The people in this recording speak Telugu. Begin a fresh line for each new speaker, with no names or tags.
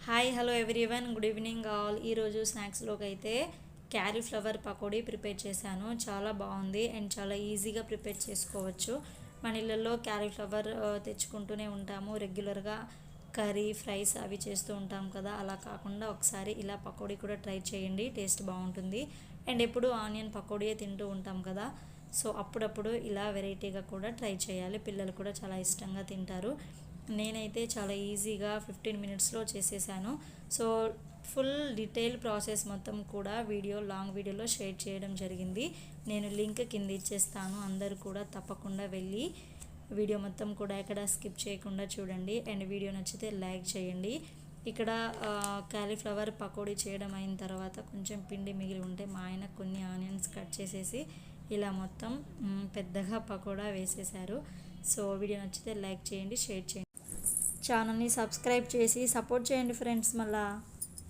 Hi hello everyone, good evening all. ఈరోజు స్నాక్స్లోకి అయితే క్యాలీఫ్లవర్ పకోడీ ప్రిపేర్ చేశాను. చాలా బాగుంది అండ్ చాలా ఈజీగా ప్రిపేర్ చేసుకోవచ్చు. మన ఇళ్ళల్లో క్యాలీఫ్లవర్ తెచ్చుకుంటూనే ఉంటాము రెగ్యులర్గా. కర్రీ ఫ్రైస్ అవి చేస్తూ ఉంటాం కదా, అలా కాకుండా ఒకసారి ఇలా పకోడీ కూడా ట్రై చేయండి, టేస్ట్ బాగుంటుంది. అండ్ ఎప్పుడు ఆనియన్ పకోడీయే తింటూ ఉంటాం కదా, సో అప్పుడప్పుడు ఇలా వెరైటీగా కూడా ట్రై చేయాలి. పిల్లలు కూడా చాలా ఇష్టంగా తింటారు. నేనైతే చాలా ఈజీగా 15 మినిట్స్లో చేసేసాను. సో ఫుల్ డీటెయిల్ ప్రాసెస్ మొత్తం కూడా లాంగ్ వీడియోలో షేర్ చేయడం జరిగింది. నేను లింక్ కింద ఇచ్చేస్తాను, అందరూ కూడా తప్పకుండా వెళ్ళి వీడియో మొత్తం కూడా ఎక్కడ స్కిప్ చేయకుండా చూడండి. అండ్ వీడియో నచ్చితే లైక్ చేయండి. ఇక్కడ క్యాలీఫ్లవర్ పకోడీ చేయడం అయిన తర్వాత కొంచెం పిండి మిగిలి ఉంటే మా ఆయన కొన్ని ఆనియన్స్ కట్ చేసేసి ఇలా మొత్తం పెద్దగా పకోడా వేసేసారు. సో వీడియో నచ్చితే లైక్ చేయండి, షేర్ చేయండి, ఛానల్ని సబ్స్క్రైబ్ చేసి సపోర్ట్ చేయండి ఫ్రెండ్స్. మళ్ళీ